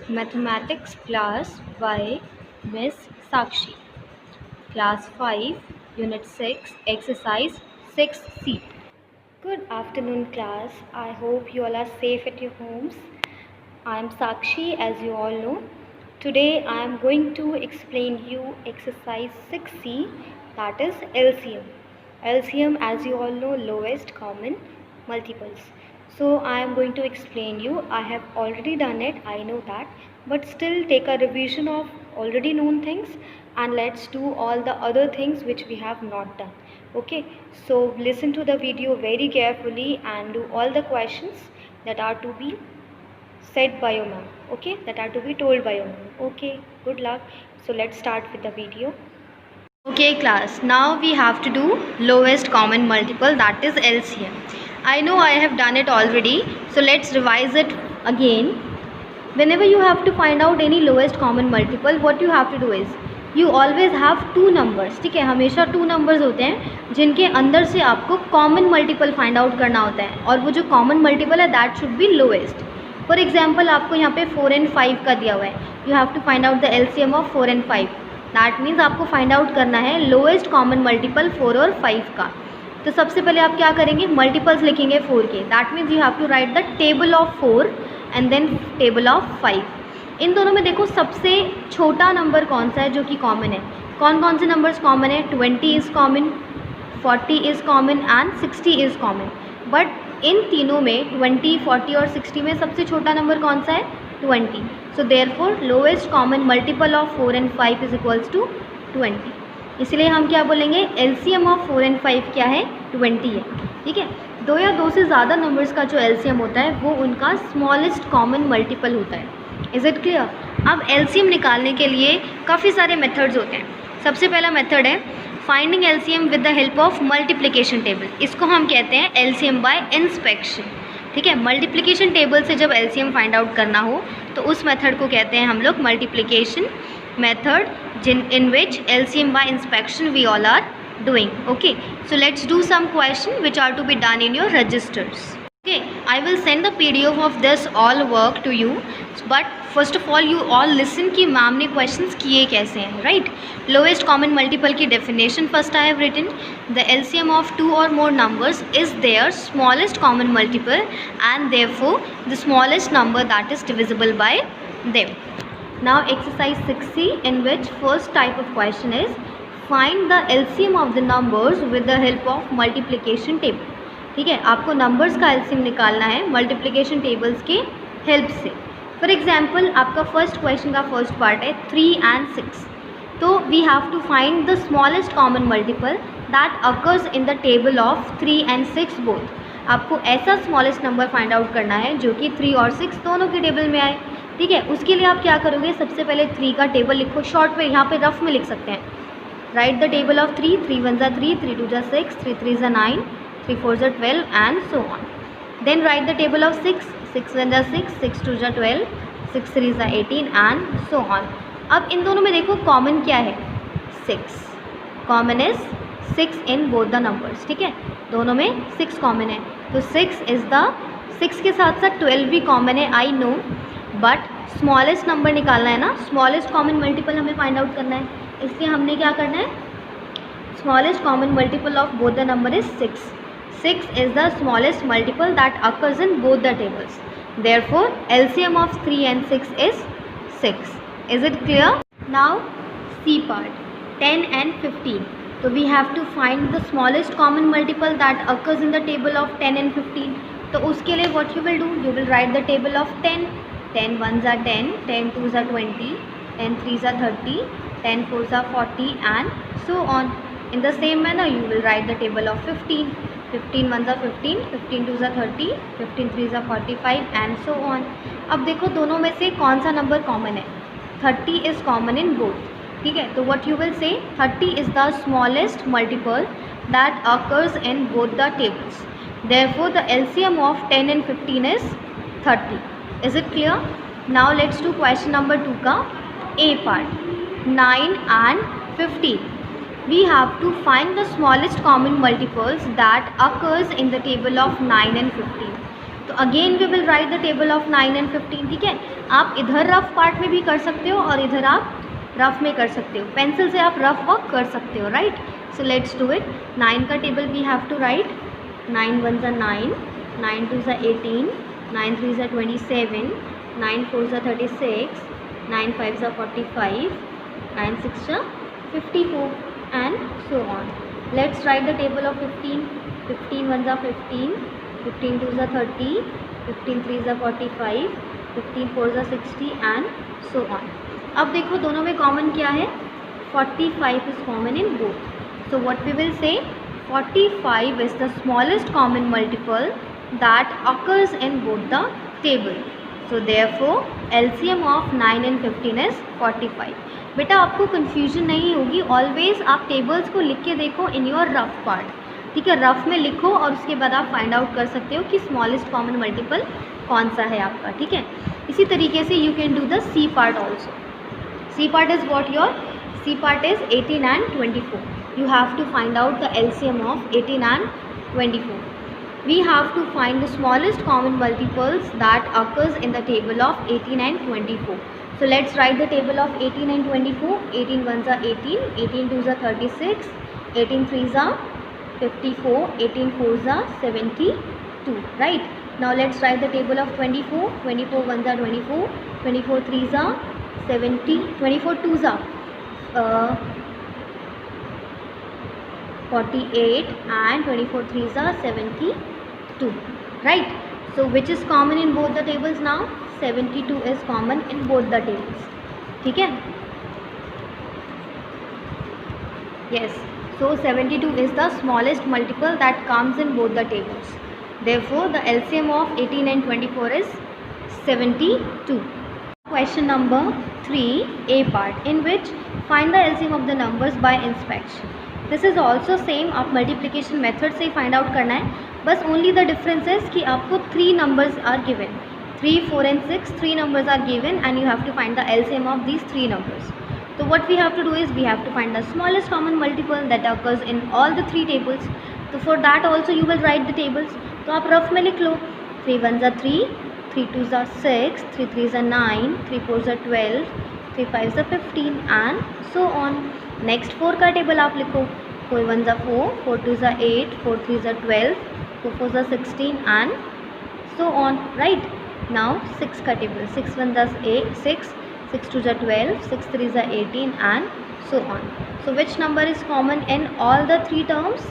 Mathematics class by Miss Sakshi. Class 5, Unit 6, Exercise 6C. Good afternoon, class. I hope you all are safe at your homes. I am Sakshi, as you all know. Today I am going to explain you exercise 6C, that is LCM. LCM, as you all know, lowest common multiples. So I am going to explain you. I have already done it, I know that, but still take a revision of already known things and let's do all the other things which we have not done. Okay, so listen to the video very carefully and do all the questions that are to be said by your mom. Okay, that are to be told by your mom. Okay, good luck. So let's start with the video. Okay class, now we have to do lowest common multiple, that is LCM. I know I have done it already, so let's revise it again. Whenever you have to find out any lowest common multiple, what you have to do is you always have two numbers. ठीक है, हमेशा two numbers होते हैं जिनके अंदर से आपको common multiple find out करना होता है और वो जो common multiple है that should be lowest. For example, आपको यहाँ पे 4 and 5 का दिया हुआ है. You have to find out the LCM of 4 and 5. That means आपको find out करना है lowest common multiple 4 और 5 का. तो सबसे पहले आप क्या करेंगे, मल्टीपल्स लिखेंगे 4 के. That means you have to write the table of 4 and then table of 5. इन दोनों में देखो सबसे छोटा नंबर कौन सा है जो कि कॉमन है. कौन कौन से नंबर्स कॉमन है, 20 is common, 40 is common and 60 is common. But in तीनों में 20, 40 और 60 में सबसे छोटा नंबर कौन सा है, 20. So therefore lowest common multiple of 4 and 5 is equals to 20. इसलिए हम क्या बोलेंगे, LCM ऑफ 4 एंड 5 क्या है, 20 है. ठीक है, दो या दो से ज़्यादा नंबर्स का जो LCM होता है वो उनका स्मॉलेस्ट कॉमन मल्टीपल होता है. Is it clear. अब LCM निकालने के लिए काफ़ी सारे मेथड्स होते हैं. सबसे पहला मेथड है finding LCM with the help of multiplication table. इसको हम कहते हैं LCM बाय इंस्पेक्शन. ठीक है, मल्टीप्लिकेशन टेबल से जब LCM फाइंड आउट करना हो तो उस मेथड को कहते हैं हम लोग multiplication method in which LCM by inspection we all are doing. Okay, so let's do some question which are to be done in your registers. Okay, I will send the PDF of this all work to you, but first of all you all listen कि ma'am ने questions किए कैसे हैं. right, lowest common multiple की definition first I have written. The LCM of two or more numbers is their smallest common multiple and therefore the smallest number that is divisible by them. Now exercise 6C, in which first type of question is find the LCM of the numbers with the help of multiplication table. ठीक है, आपको numbers का LCM निकालना है multiplication tables के help से. For example आपका first question का फर्स्ट पार्ट है 3 and 6. तो we have to find the smallest common multiple that occurs in the table of 3 and 6 both. आपको ऐसा स्मॉलेस्ट नंबर फाइंड आउट करना है जो कि 3 और 6 दोनों के टेबल में आए. ठीक है, उसके लिए आप क्या करोगे, सबसे पहले 3 का टेबल लिखो. शॉर्ट में यहाँ पे रफ में लिख सकते हैं. राइट द टेबल ऑफ 3, 3 1 जा 3, 3 2 जा 6, 3 3 जा 9, 3 4 जा 12 and so on. Then write the table of 6, 6 1 जा 6, 6 2 जा 12, 6 3 जा 18 एंड सो ऑन. अब इन दोनों में देखो कॉमन क्या है, 6. Common is 6 in both the numbers. ठीक है, दोनों में 6 कॉमन है. तो 6 इज़ द 6 के साथ साथ 12 भी कॉमन है, I know, but smallest number निकालना है ना, स्मॉलेस्ट कॉमन मल्टीपल हमें फाइंड आउट करना है. इसलिए हमने क्या करना है, smallest common multiple of both the number is 6. 6 is the smallest multiple that occurs in both the tables. Therefore LCM of 3 and 6 is 6. Is it clear. Now C part 10 and 15. तो we have to find the smallest common multiple that occurs in the table of 10 and 15. तो उसके लिए what you will do, you will write the table of 10. 10 1 are 10, 10 2 are 20, 10 3 are 30, 10 4 are 40 and so on. In the same manner you will write the table of 15. 15 1 are 15, 15 2 are 30, 15 3 are 45 and so on. अब देखो दोनों में से कौन सा number common है, 30 is common in both. ठीक है, तो what you will say, 30 is the smallest multiple that occurs in both the tables. Therefore the LCM of 10 and 15 is 30. Is it clear? Now let's do question number 2 का A part. 9 and 15. We have to find the smallest common multiples that occurs in the table of 9 and 15. तो again we will write the table of 9 and 15. ठीक है, आप इधर rough part में भी कर सकते हो और इधर आप रफ में कर सकते हो, पेंसिल से आप रफ वर्क कर सकते हो, right. So let's do it. 9 का table we have to write. 9 1 ज़ा 9, 9 2 ज़ा 18, 9 3 ज़ा 27, 9 4 ज़ा 36, 9 5 ज़ा 45, 9 6 ज़ा 54 and so on. Let's write the table of 15. 15 1 ज़ा 15, 15 2 ज़ा 30, 15 3 ज़ा 45, 15 4 ज़ा 60 and so on. अब देखो दोनों में कॉमन क्या है, 45 is common in both. So what we will say, 45 is the smallest common multiple that occurs in both the table. So therefore LCM of 9 and 15 is 45. बेटा आपको कन्फ्यूजन नहीं होगी, ऑलवेज आप टेबल्स को लिख के देखो इन योर रफ पार्ट. ठीक है, रफ में लिखो और उसके बाद आप फाइंड आउट कर सकते हो कि स्मॉलेस्ट कॉमन मल्टीपल कौन सा है आपका. ठीक है, इसी तरीके से you can do the C part also. C part is what your C part is 18 and 24. You have to find out the LCM of 18 and 24. We have to find the smallest common multiples that occurs in the table of 18 and 24. So let's write the table of 18 and 24. 18 1 ज़ा 18, 18 2 ज़ा 36, 18 3 ज़ा 54, 18 4 ज़ा 72. Right. Now let's write the table of 24. 24 1 ज़ा 24, 24 3 ज़ा 70, 24 2 ज़ा 48 and 24 3 ज़ा 72. Right. So which is common in both the tables now? 72 is common in both the tables. ठीक है. Yes. So 72 is the smallest multiple that comes in both the tables. Therefore the LCM of 18 and 24 is 72. Question number 3, A part, in which find the LCM of the numbers by inspection. This is also same, आप multiplication method से ही find out करना है. बस only the difference is कि आपको 3 numbers are given, 3 4 and 6, 3 numbers are given and you have to find the LCM of these 3 numbers. So what we have to do is we have to find the smallest common multiple that occurs in all the 3 tables. So for that also you will write the tables. तो आप rough में लिख लो. 3 1 ज़ा 3, 3 2 ज़ा 6, 3 3 ज़ा 9, 3 4 ज़ा 12, 3 5 ज़ा 15 and so on. Next 4 का टेबल आप लिखो. 4 1 ज़ा 4, 4 2 ज़ा 8, 4 3 ज़ा 12, 4 4 ज़ा 16 and so on. Right. Now 6 का टेबल. 6 1 ज़ा 6, 6 2 ज़ा 12, 6 3 ज़ा 18 and so on. So which number is common in all the 3 terms?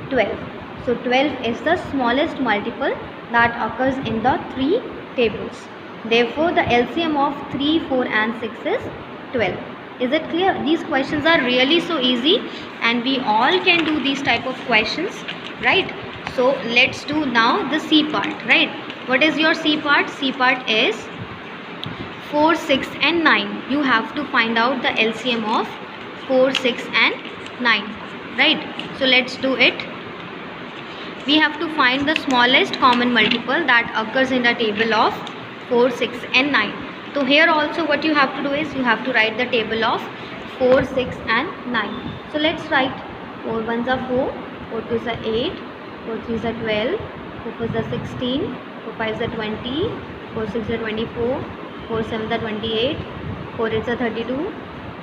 12. So 12 is the smallest multiple that occurs in the 3 tables. Therefore the LCM of 3, 4 and 6 is 12. Is it clear? These questions are really so easy and we all can do these type of questions, right? So let's do now the C part, right? What is your C part? C part is 4, 6 and 9. You have to find out the LCM of 4, 6 and 9, right? So let's do it. We have to find the smallest common multiple that occurs in the table of 4, 6 and 9. So here also what you have to do is you have to write the table of 4, 6 and 9. So let's write. 4 1 ज़ा 4, 4 2 ज़ा 8, 4 3 ज़ा 12, 4 4 ज़ा 16, 4 5 ज़ा 20, 4 6 ज़ा 24, 4 7 ज़ा 28, 4 8 ज़ा 32,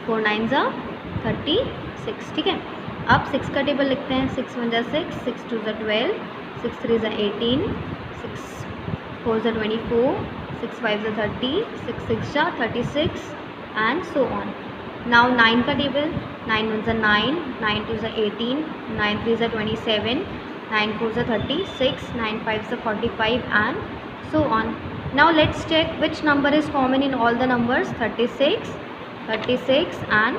4 9 ज़ा 36. ठीक है. अब 6 का टेबल लिखते हैं. 6 1 ज़ा 6, 6 2 ज़ा 12, 6 3 ज़ा 18, 6 4 ज़ा 24, 6 5 ज़ा 30, 6 6 ज़ा 36 and so on. Now 9 का टेबल. 9 1 ज़ा 9, 9 2 ज़ा 18, 9 3 ज़ा 27, 9 4 ज़ा 36, 9 5 ज़ा 45 and so on. Now let's check which number is common in all the numbers. 36, 36 and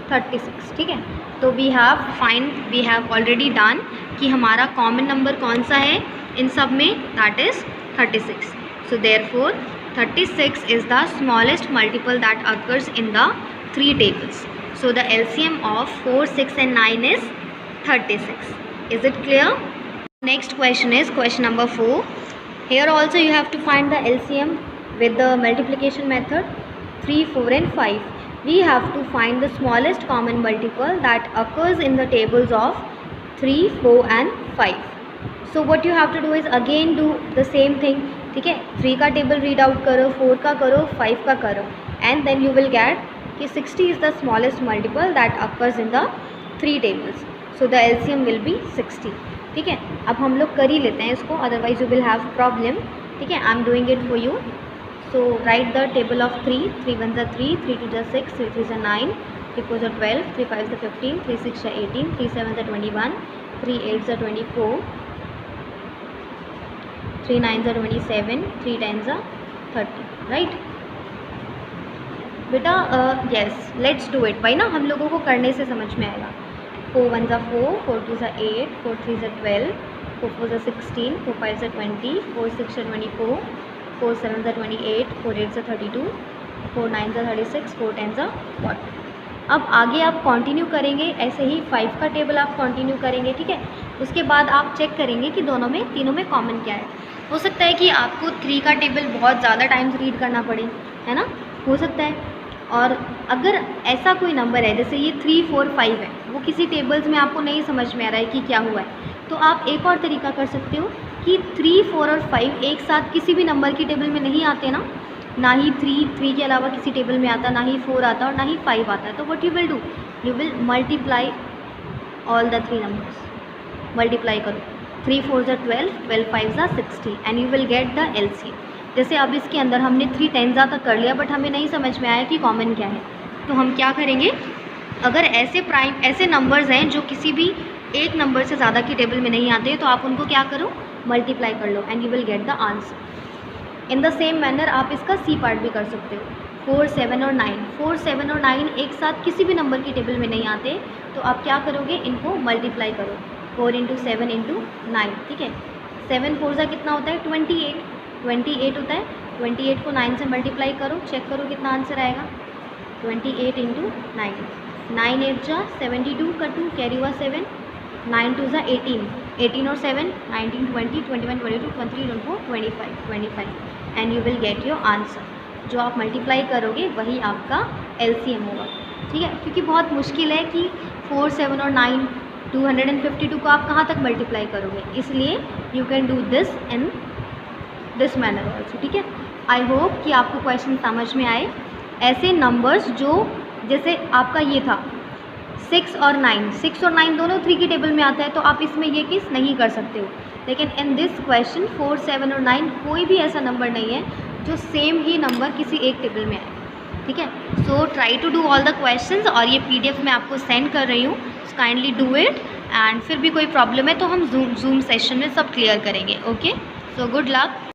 36. ठीक है. तो we have already done कि हमारा कॉमन नंबर कौन सा है इन सब में, that is 36. So therefore 36 is the smallest multiple that occurs in the 3 tables. So the LCM of 4, 6 and 9 is 36. Is it clear? Next question is question number 4. Here also you have to find the LCM with the multiplication method. 3, 4 and 5. We have to find the smallest common multiple that occurs in the tables of 3, 4 and 5. So what you have to do is again do the same thing, ठीक है। 3 का table read out करो, 4 का करो, 5 का करो, and then you will get कि 60 is the smallest multiple that occurs in the 3 tables, so the LCM will be 60, ठीक है। अब हम लोग कर ही लेते हैं इसको, otherwise you will have problem, ठीक है। I am doing it for you. So right the table of 3, 3 1 ज़ा 3, 3 2 ज़ा 6, 3 3 ज़ा 9, 3 4 ज़ा 12, 3 5 ज़ा 15, 3 6 ज़ा 18, 3 7 ज़ा 21, 3 8 ज़ा 24, 3 9 ज़ा 27, 3 10 ज़ा 30, राइट बेटा। Yes, let's do it. भाई ना हम लोगों को करने से समझ में आएगा। 4 1 ज़ा 4, 4 2 ज़ा 8, 4 3 ज़ा 12, 4 4 ज़ा 16, 4 5 ज़ा 20, 4 6 ज़ा 24, 4 7 ज़ा 28, 4 8 ज़ा 32, 4 9 ज़ा 36, 4 10 ज़ा 40। अब आगे आप कंटिन्यू करेंगे ऐसे ही, 5 का टेबल आप कंटिन्यू करेंगे, ठीक है। उसके बाद आप चेक करेंगे कि दोनों में, तीनों में कॉमन क्या है। हो सकता है कि आपको 3 का टेबल बहुत ज़्यादा टाइम्स रीड करना पड़े, है ना, हो सकता है। और अगर ऐसा कोई नंबर है, जैसे ये 3 4 5 है, वो किसी टेबल्स में आपको नहीं समझ में आ रहा है कि क्या हुआ है, तो आप एक और तरीका कर सकते हो कि 3 4 और 5 एक साथ किसी भी नंबर की टेबल में नहीं आते ना, ना ही 3 के अलावा किसी टेबल में आता, ना ही 4 आता और ना ही 5 आता है। तो what you will do, you will multiply all the 3 numbers, multiply करो। 3 4 ज़ा 12, 12 5 ज़ा 60, and you will get the LCM. जैसे अब इसके अंदर हमने 3 10 ज़ा तक कर लिया, बट हमें नहीं समझ में आया कि कॉमन क्या है, तो हम क्या करेंगे, अगर ऐसे नंबर्स हैं जो किसी भी एक नंबर से ज़्यादा की टेबल में नहीं आते, तो आप उनको क्या करो, मल्टीप्लाई कर लो, and you will get the answer. In the same manner आप इसका सी पार्ट भी कर सकते हो। 4 7 और 9, 4 7 और 9 एक साथ किसी भी नंबर की टेबल में नहीं आते, तो आप क्या करोगे, इनको मल्टीप्लाई करो, 4 इंटू 7 इंटू 9, ठीक है। 7 4 ज़ा कितना होता है, 28 होता है। 28 को 9 से मल्टीप्लाई करो, चेक करो कितना आंसर आएगा, 28 इंटू 9, 9 8 ज़ा 72 का 2 कैरी हुआ 7, 9 2 ज़ा 18, 18 और 7 19 20 21 22 23 24 25 25, and you will get your answer. जो आप मल्टीप्लाई करोगे वही आपका एलसीएम होगा, ठीक है। क्योंकि बहुत मुश्किल है कि 4 7 और 9 252 को आप कहाँ तक मल्टीप्लाई करोगे, इसलिए you can do this in this manner also, ठीक है। आई होप कि आपको क्वेश्चन समझ में आए। ऐसे नंबर्स जो, जैसे आपका ये था 6 और 9 दोनों 3 की टेबल में आता है, तो आप इसमें ये केस नहीं कर सकते हो। लेकिन इन दिस क्वेश्चन 4 7 और 9 कोई भी ऐसा नंबर नहीं है जो सेम ही नंबर किसी एक टेबल में आए, ठीक है। So try to do all the questions, और ये PDF मैं आपको सेंड कर रही हूँ, काइंडली डू इट, एंड फिर भी कोई प्रॉब्लम है तो हम जूम सेशन में सब क्लियर करेंगे, ओके। So good luck.